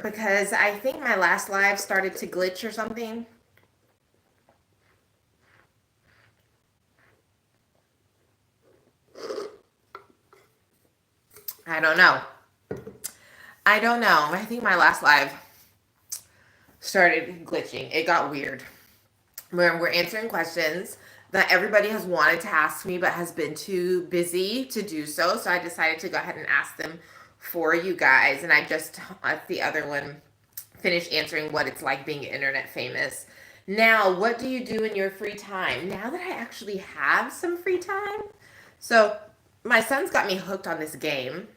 because I think my last live started to glitch or something. I don't know. I don't know. I think my last live started glitching. It got weird. Where we're answering questions that everybody has wanted to ask me but has been too busy to do so. So I decided to go ahead and ask them for you guys. And I just, at the other one, finished answering what it's like being internet famous. Now, what do you do in your free time? Now that I actually have some free time. So my son's got me hooked on this game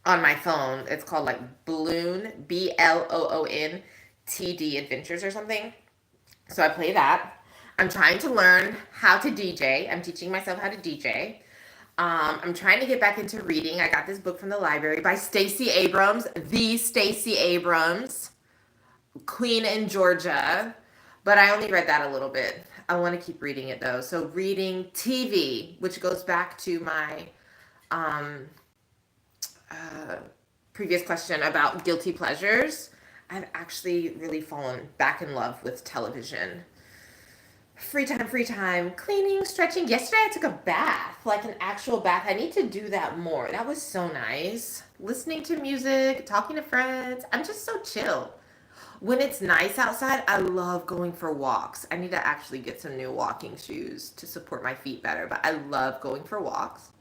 on my phone. It's called like Bloon, Bloon TD Adventures or something. So I play that. I'm trying to learn how to DJ. I'm teaching myself how to DJ. I'm trying to get back into reading. I got this book from the library by Stacey Abrams, the Stacey Abrams, Queen in Georgia. But I only read that a little bit. I want to keep reading it though. So reading TV, which goes back to my um, uh, previous question about guilty pleasures. I've actually really fallen back in love with television. Free time, cleaning, stretching. Yesterday I took a bath, like an actual bath. I need to do that more. That was so nice. Listening to music, talking to friends. I'm just so chill. When it's nice outside, I love going for walks. I need to actually get some new walking shoes to support my feet better, but I love going for walks.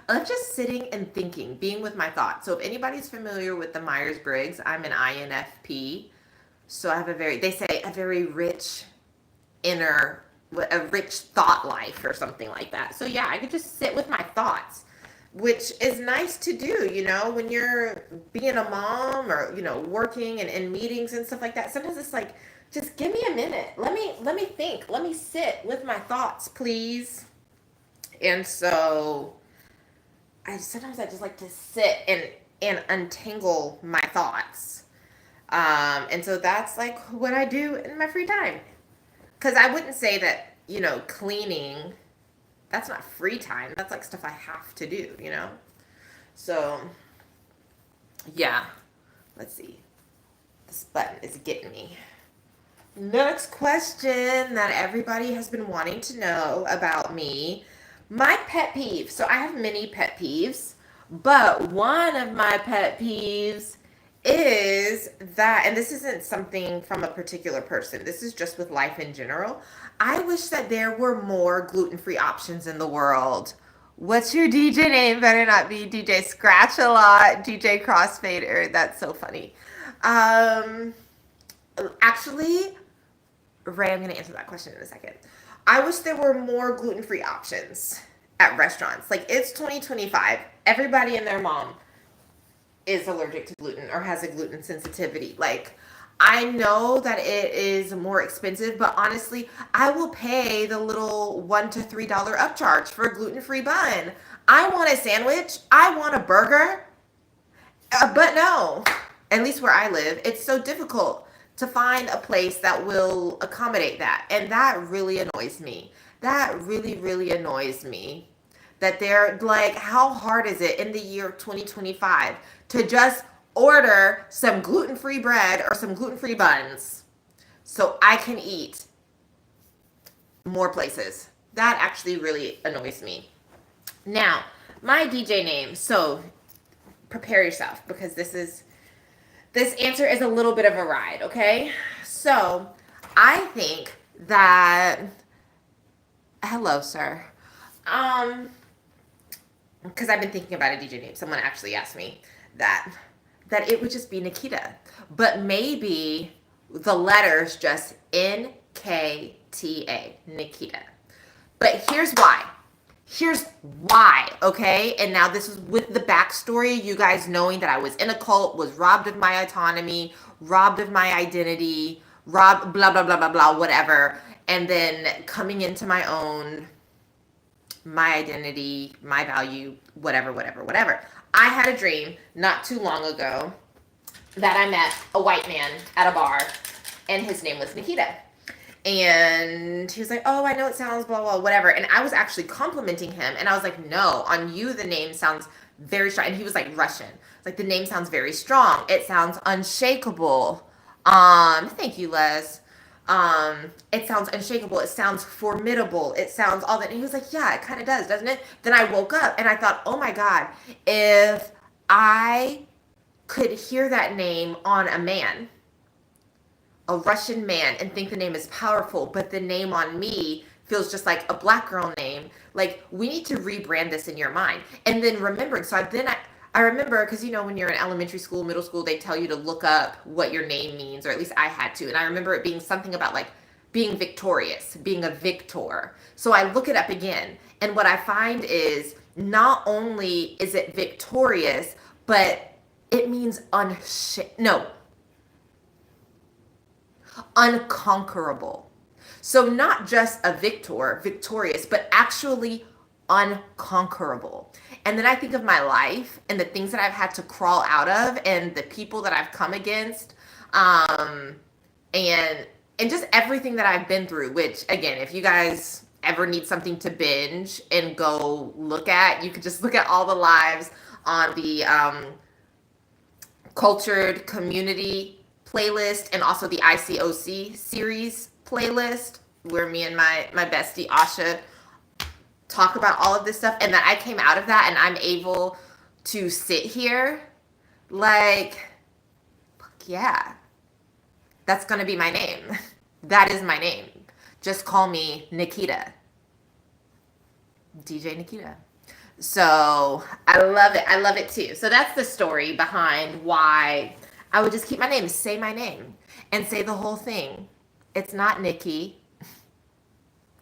I love just sitting and thinking, being with my thoughts. So if anybody's familiar with the Myers-Briggs, I'm an INFP. So I have they say a very rich inner, a rich thought life or something like that. So yeah, I could just sit with my thoughts, which is nice to do, when you're being a mom or, working and in meetings and stuff like that. Sometimes it's like, just give me a minute. Let me think. Let me sit with my thoughts, please. And so I just like to sit and untangle my thoughts. And so that's like what I do in my free time. Because I wouldn't say that, cleaning, that's not free time. That's like stuff I have to do. So, yeah. Let's see. This button is getting me. Next question that everybody has been wanting to know about me. My pet peeve. So I have many pet peeves, but one of my pet peeves is that, and this isn't something from a particular person, this is just with life in general. I wish that there were more gluten free options in the world. What's your DJ name? Better not be DJ Scratch a Lot, DJ Crossfader. That's so funny. Um, Actually, Ray, I'm going to answer that question in a second. I wish there were more gluten free options at restaurants. Like, it's 2025. Everybody and their mom is allergic to gluten or has a gluten sensitivity. Like, I know that it is more expensive, but honestly, I will pay the little $1 to $3 upcharge for a gluten free bun. I want a sandwich. I want a burger. But no, at least where I live, it's so difficult to find a place that will accommodate that. And that really annoys me. That really, really annoys me. That they're like, how hard is it in the year 2025 to just order some gluten free bread or some gluten free buns so I can eat more places? That actually really annoys me. Now, my DJ name. So prepare yourself because this answer is a little bit of a ride, okay? So, I think that hello, sir. Um, because I've been thinking about a DJ name. Someone actually asked me that it would just be Nikita, but maybe the letters just NKTA, Nikita. But here's why. Here's why, okay? And now this is with the backstory, you guys knowing that I was in a cult, was robbed of my autonomy, robbed of my identity, robbed, blah, blah, blah, blah, blah, whatever. And then coming into my own, my identity, my value, whatever, whatever, whatever. I had a dream not too long ago that I met a white man at a bar, and his name was Nikita. And he was like, oh, I know it sounds blah, blah, whatever. And I was actually complimenting him. And I was like, no, on you, the name sounds very strong. And he was like Russian. Like the name sounds very strong. It sounds unshakable. Thank you, Les. It sounds unshakable. It sounds formidable. It sounds all that. And he was like, yeah, it kind of does, doesn't it? Then I woke up and I thought, oh my God, if I could hear that name on a man, a Russian man, and think the name is powerful, but the name on me feels just like a black girl name. Like, we need to rebrand this in your mind. And then remembering, I remember, because when you're in elementary school, middle school, they tell you to look up what your name means, or at least I had to. And I remember it being something about like being victorious, being a victor. So I look it up again. And what I find is not only is it victorious, but it means unconquerable. So not just a victorious, but actually unconquerable. And then I think of my life and the things that I've had to crawl out of and the people that I've come against, and just everything that I've been through, which again, if you guys ever need something to binge and go look at, you could just look at all the lives on the Cultured Community playlist and also the ICOC series playlist, where me and my bestie Asha talk about all of this stuff, and that I came out of that and I'm able to sit here like, fuck yeah, that's gonna be my name. That is my name. Just call me Nikita. DJ Nikita. So I love it. I love it too. So that's the story behind why I would just keep my name, say my name, and say the whole thing. It's not Nikki.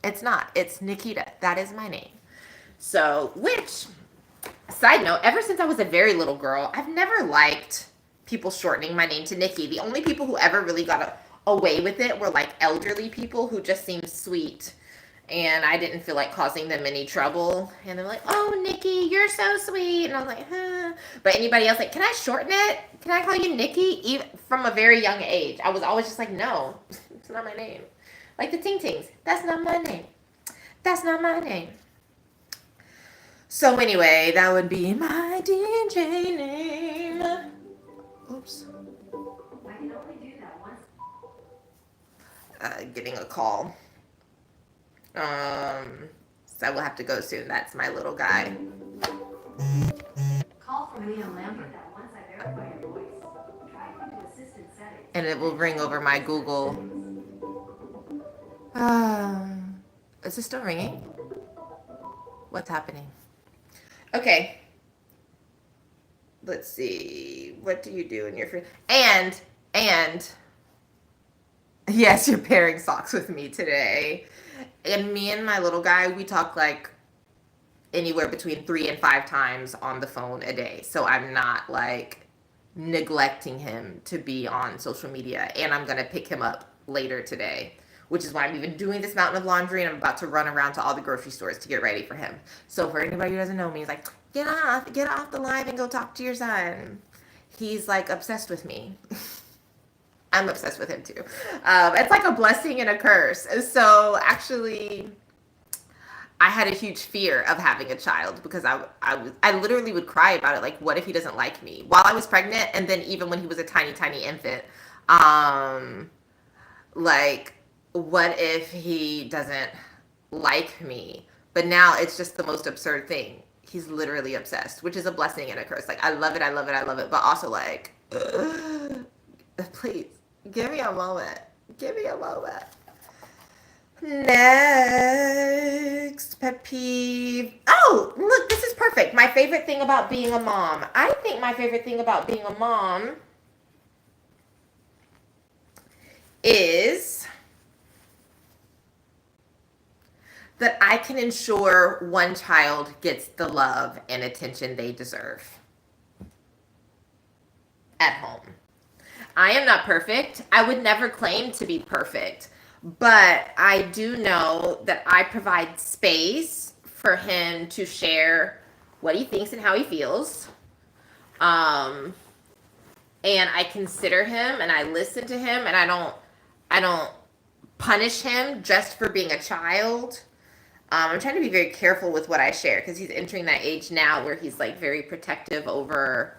It's not. It's Nikita. That is my name. So, which, side note, ever since I was a very little girl, I've never liked people shortening my name to Nikki. The only people who ever really got away with it were like elderly people who just seemed sweet. And I didn't feel like causing them any trouble. And they're like, oh, Nikki, you're so sweet. And I was like, huh. But anybody else like, can I shorten it? Can I call you Nikki? Even from a very young age, I was always just like, no, it's not my name. Like the Ting Tings, that's not my name. That's not my name. So anyway, that would be my DJ name. Oops. I can only do that once. Getting a call. So I will have to go soon. That's my little guy. Call from Liam Lambert. And it will ring over my Google. Is it still ringing? What's happening? Okay. Let's see. What do you do in your free? And yes, you're pairing socks with me today. And me and my little guy, we talk like anywhere between 3 and 5 times on the phone a day. So I'm not like neglecting him to be on social media. And I'm going to pick him up later today, which is why I'm even doing this mountain of laundry, and I'm about to run around to all the grocery stores to get ready for him. So for anybody who doesn't know me, he's like, get off the live and go talk to your son. He's like obsessed with me. I'm obsessed with him too. It's like a blessing and a curse. So actually, I had a huge fear of having a child because I literally would cry about it. Like, what if he doesn't like me while I was pregnant? And then even when he was a tiny, tiny infant, like, what if he doesn't like me? But now it's just the most absurd thing. He's literally obsessed, which is a blessing and a curse. Like, I love it. I love it. I love it. But also like, please give me a moment. Give me a moment. Next pet peeve. Oh, look, this is perfect. My favorite thing about being a mom. I think my favorite thing about being a mom is that I can ensure one child gets the love and attention they deserve at home. I am not perfect. I would never claim to be perfect, but I do know that I provide space for him to share what he thinks and how he feels. And I consider him and I listen to him, and I don't punish him just for being a child. I'm trying to be very careful with what I share because he's entering that age now where he's like very protective over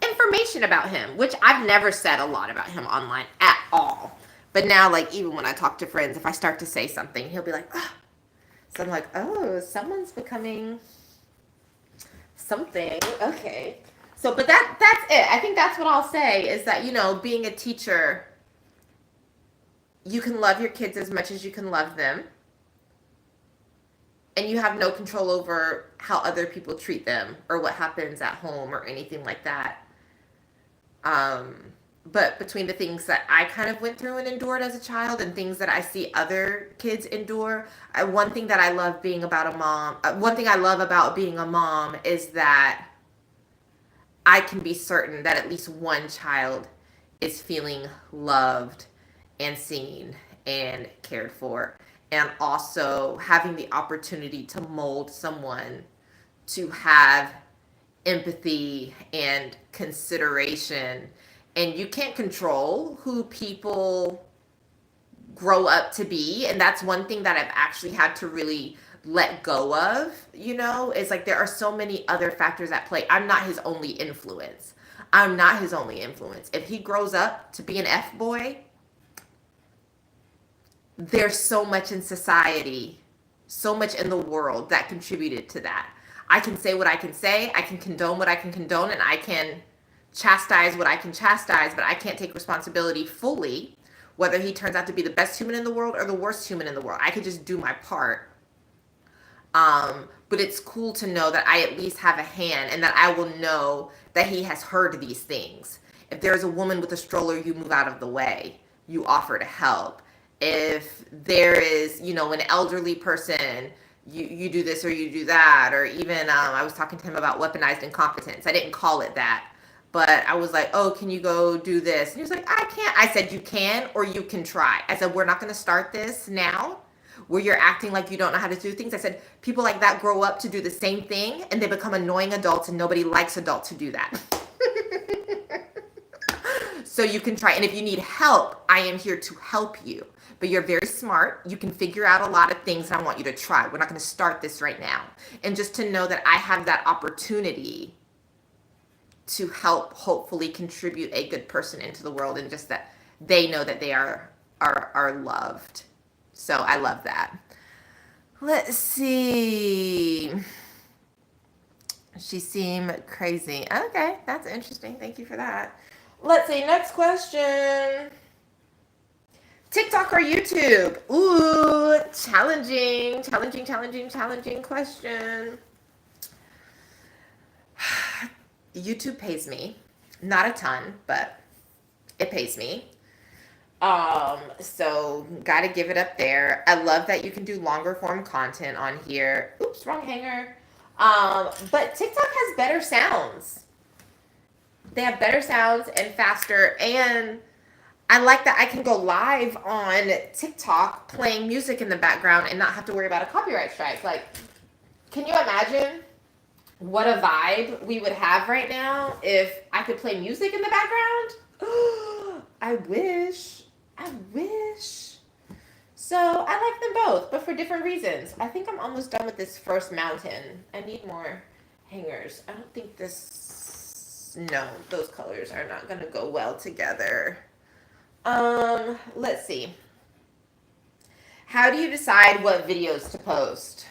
information about him, which I've never said a lot about him online at all. But now, like, even when I talk to friends, if I start to say something, he'll be like, oh. So I'm like, oh, someone's becoming something. Okay. So, but that's it. I think that's what I'll say is that, you know, being a teacher, you can love your kids as much as you can love them. And you have no control over how other people treat them or what happens at home or anything like that. But between the things that I kind of went through and endured as a child and things that I see other kids endure, one thing that I love being about a mom, one thing I love about being a mom is that I can be certain that at least one child is feeling loved and seen and cared for, and also having the opportunity to mold someone to have empathy and consideration. And you can't control who people grow up to be, and that's one thing that I've actually had to really let go of, you know, is like there are so many other factors at play. I'm not his only influence. I'm not his only influence. If he grows up to be an F-boy, there's so much in society, so much in the world that contributed to that. I can say what I can say, I can condone what I can condone, and I can chastise what I can chastise, but I can't take responsibility fully whether he turns out to be the best human in the world or the worst human in the world. I could just do my part. But it's cool to know that I at least have a hand and that I will know that he has heard these things. If there's a woman with a stroller, you move out of the way. You offer to help. If there is, you know, an elderly person, you do this or you do that. Or even I was talking to him about weaponized incompetence. I didn't call it that. But I was like, oh, can you go do this? And he was like, I can't. I said, you can or you can try. I said, we're not going to start this now where you're acting like you don't know how to do things. I said, people like that grow up to do the same thing and they become annoying adults and nobody likes adults who do that. So you can try. And if you need help, I am here to help you. But you're very smart. You can figure out a lot of things and I want you to try. We're not going to start this right now. And just to know that I have that opportunity to help hopefully contribute a good person into the world, and just that they know that they are loved. So I love that. Let's see. She seemed crazy. Okay, that's interesting. Thank you for that. Let's see. Next question. TikTok or YouTube? Ooh, challenging question. YouTube pays me, not a ton, but it pays me. So gotta give it up there. I love that you can do longer form content on here. Oops, wrong hanger. But TikTok has better sounds. They have better sounds and faster, and I like that I can go live on TikTok playing music in the background and not have to worry about a copyright strike. Like, can you imagine what a vibe we would have right now if I could play music in the background? I wish. So I like them both, but for different reasons. I think I'm almost done with this first mountain. I need more hangers. I don't think no, those colors are not going to go well together. Let's see. How do you decide what videos to post?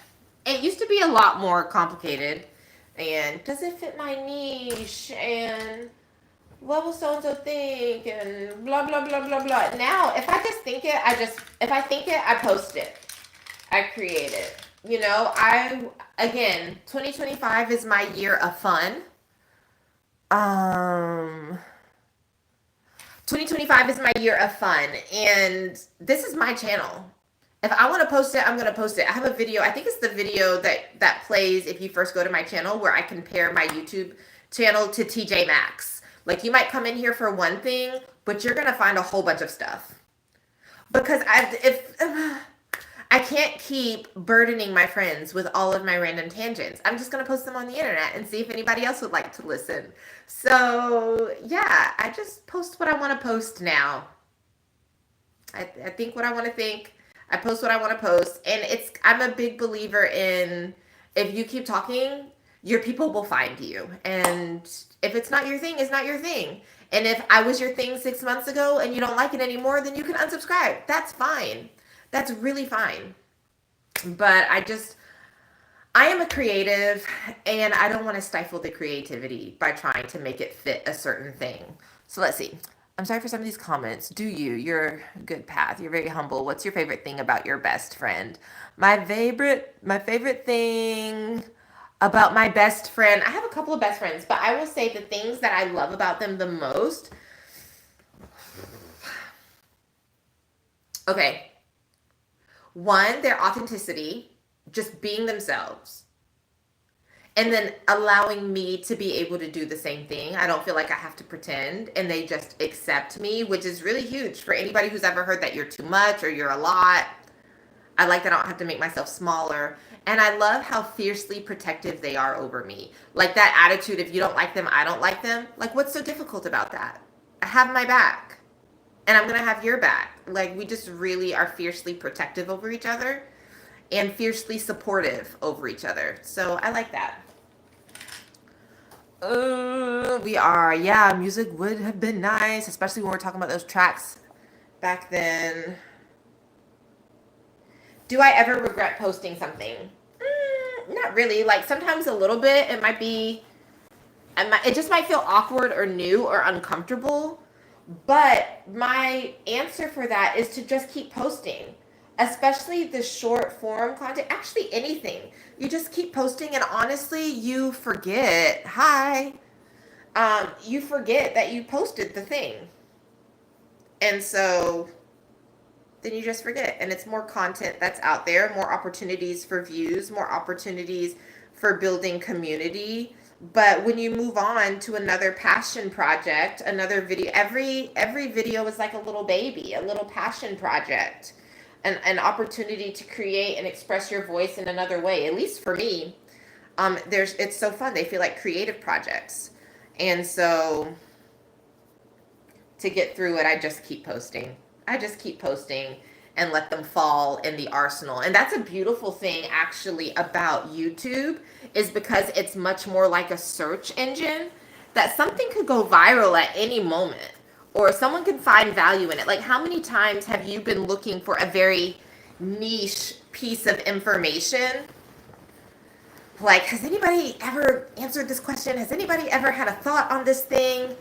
It used to be a lot more complicated. And does it fit my niche? And what will so-and-so think? And blah, blah, blah, blah, blah. Now, if I just think it, I post it. I create it. You know, 2025 is my year of fun. 2025 is my year of fun. And this is my channel. If I want to post it, I'm going to post it. I have a video. I think it's the video that plays if you first go to my channel, where I compare my YouTube channel to TJ Maxx. Like, you might come in here for one thing, but you're going to find a whole bunch of stuff. Because I can't keep burdening my friends with all of my random tangents. I'm just going to post them on the internet and see if anybody else would like to listen. So, yeah, I just post what I want to post now. I think what I want to think. I post what I want to post, and I'm a big believer in, if you keep talking, your people will find you. And If it's not your thing, it's not your thing. And if I was your thing 6 months ago and you don't like it anymore, then you can unsubscribe. That's fine. That's really fine. But I am a creative and I don't want to stifle the creativity by trying to make it fit a certain thing. So let's see. I'm sorry for some of these comments. Do you? You're a good path. You're very humble. What's your favorite thing about your best friend? My favorite thing about my best friend. I have a couple of best friends, but I will say the things that I love about them the most. Okay. One, their authenticity, just being themselves. And then allowing me to be able to do the same thing. I don't feel like I have to pretend, and they just accept me, which is really huge for anybody who's ever heard that you're too much or you're a lot. I like that I don't have to make myself smaller. And I love how fiercely protective they are over me. Like that attitude, if you don't like them, I don't like them. Like, what's so difficult about that? I have my back, and I'm going to have your back. Like, we just really are fiercely protective over each other and fiercely supportive over each other. So I like that. Yeah, music would have been nice, especially when we're talking about those tracks back then. Do I ever regret posting something? Not really. Like sometimes a little bit. It might be, it just might feel awkward or new or uncomfortable. But my answer for that is to just keep posting, especially the short form content. Actually, anything. You just keep posting, and honestly, you forget. Hi. You forget that you posted the thing. And so then you just forget. And it's more content that's out there, more opportunities for views, more opportunities for building community. But when you move on to another passion project, another video, every video is like a little baby, a little passion project, an opportunity to create and express your voice in another way. At least for me, it's so fun. They feel like creative projects. And so to get through it, I just keep posting. I just keep posting and let them fall in the arsenal. And that's a beautiful thing actually about YouTube, is because it's much more like a search engine, that something could go viral at any moment or someone can find value in it. Like, how many times have you been looking for a very niche piece of information? Like, has anybody ever answered this question? Has anybody ever had a thought on this thing?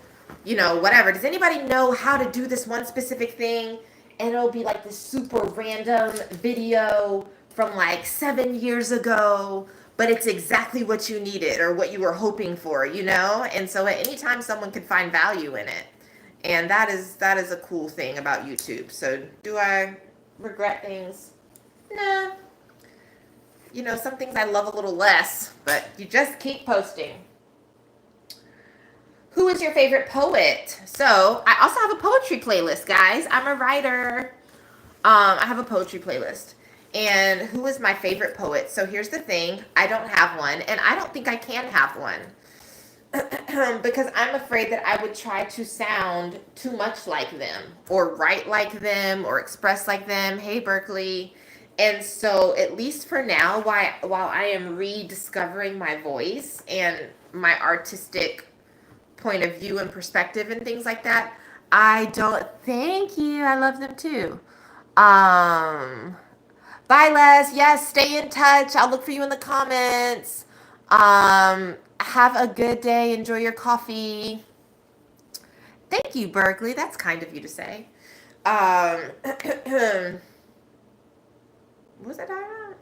Whatever. Does anybody know how to do this one specific thing? And it'll be like this super random video from like 7 years ago, but it's exactly what you needed or what you were hoping for, And so at any time someone could find value in it. And that is a cool thing about YouTube. So do I regret things? Nah. Some things I love a little less, but you just keep posting. Who is your favorite poet? So I also have a poetry playlist, guys. I'm a writer. I have a poetry playlist. And who is my favorite poet? So here's the thing. I don't have one, and I don't think I can have one. Because I'm afraid that I would try to sound too much like them, or write like them, or express like them. Hey, Berkeley. And so, at least for now, while I am rediscovering my voice and my artistic point of view and perspective and things like that, I don't. Thank you. I love them too. Bye, Les. Yes, stay in touch. I'll look for you in the comments. Have a good day. Enjoy your coffee. Thank you, Berkeley. That's kind of you to say. What was I talking about?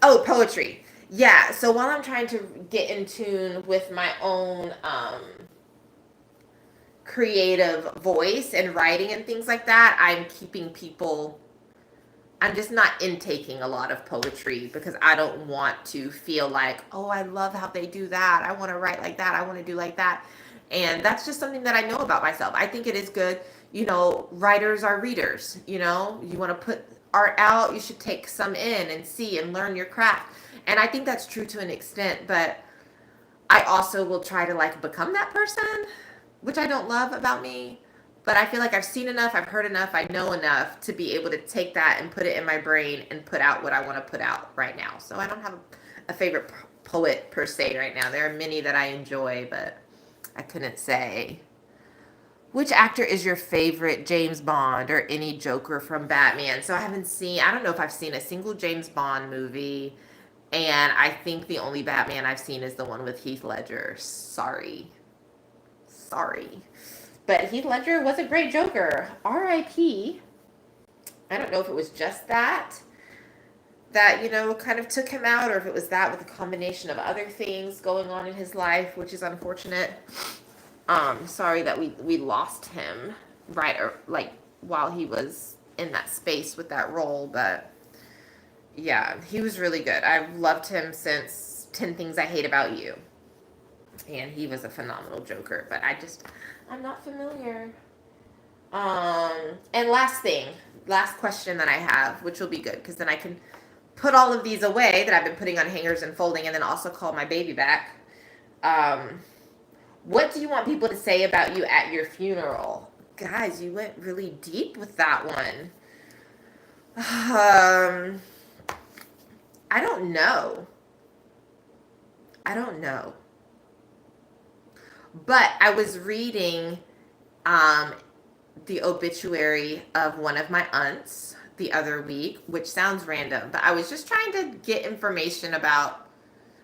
Oh, poetry. Yeah. So while I'm trying to get in tune with my own creative voice and writing and things like that, I'm just not intaking a lot of poetry because I don't want to feel like, oh, I love how they do that. I want to write like that. I want to do like that. And that's just something that I know about myself. I think it is good. Writers are readers. You want to put art out, you should take some in and see and learn your craft. And I think that's true to an extent, but I also will try to like become that person, which I don't love about me. But I feel like I've seen enough, I've heard enough, I know enough to be able to take that and put it in my brain and put out what I want to put out right now. So I don't have a favorite poet per se right now. There are many that I enjoy, but I couldn't say. Which actor is your favorite James Bond or any Joker from Batman? So I haven't seen, I don't know if I've seen a single James Bond movie. And I think the only Batman I've seen is the one with Heath Ledger. Sorry. Sorry. But Heath Ledger was a great Joker. R.I.P. I don't know if it was just that, kind of took him out, or if it was that with a combination of other things going on in his life, which is unfortunate. Sorry that we lost him right, or like while he was in that space with that role, but yeah, he was really good. I've loved him since 10 Things I Hate About You. And he was a phenomenal Joker, but I'm not familiar. And last question that I have, which will be good, because then I can put all of these away that I've been putting on hangers and folding, and then also call my baby back. What do you want people to say about you at your funeral? Guys, you went really deep with that one. I don't know. But I was reading the obituary of one of my aunts the other week, which sounds random, but I was just trying to get information about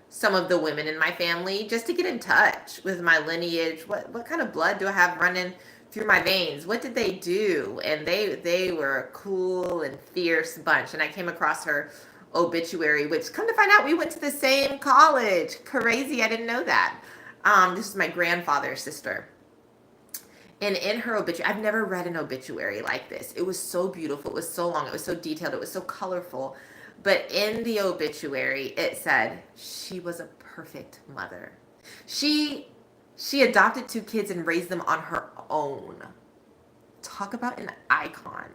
some of the women in my family, just to get in touch with my lineage. What kind of blood do I have running through my veins? What did they do? And they were a cool and fierce bunch. And I came across her obituary, which, come to find out, we went to the same college. Crazy, I didn't know that. This is my grandfather's sister. And in her obituary, I've never read an obituary like this. It was so beautiful. It was so long. It was so detailed. It was so colorful. But in the obituary, it said she was a perfect mother. She adopted 2 kids and raised them on her own. Talk about an icon.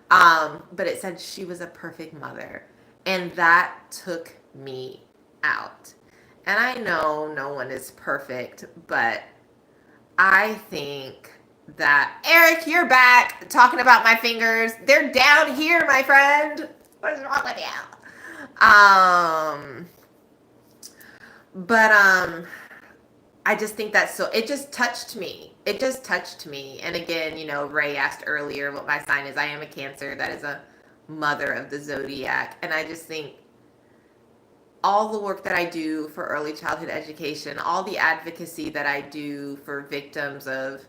But it said she was a perfect mother. And that took me out. And I know no one is perfect, but I think that, Eric, you're back talking about my fingers. They're down here, my friend. What is wrong with you? I just think that's so, it just touched me. And again, Ray asked earlier what my sign is. I am a Cancer. That is a mother of the zodiac. And I just think all the work that I do for early childhood education, all the advocacy that I do for victims of,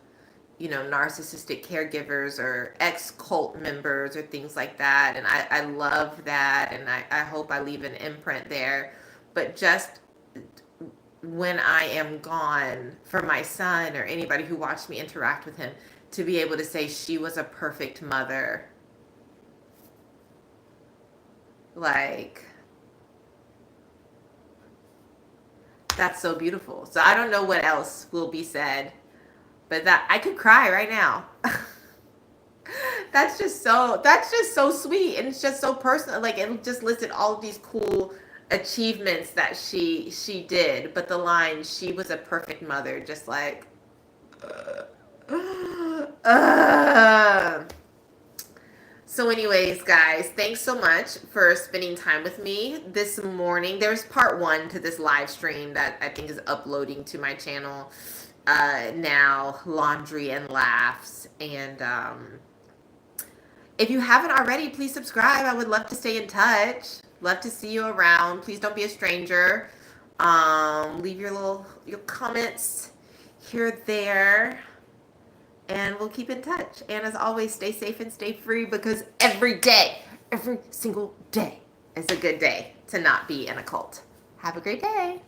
narcissistic caregivers or ex-cult members or things like that. And I love that. And I hope I leave an imprint there. But just when I am gone, for my son or anybody who watched me interact with him, to be able to say she was a perfect mother. Like, that's so beautiful. So I don't know what else will be said, but that I could cry right now. That's just so sweet, and it's just so personal. Like, it just listed all of these cool achievements that she did, but the line, she was a perfect mother, just like So anyways, guys, thanks so much for spending time with me this morning. There's part 1 to this live stream that I think is uploading to my channel now, Laundry and Laughs. And if you haven't already, please subscribe. I would love to stay in touch. Love to see you around. Please don't be a stranger. Leave your comments here, there. And we'll keep in touch. And as always, stay safe and stay free, because every single day is a good day to not be in a cult. Have a great day.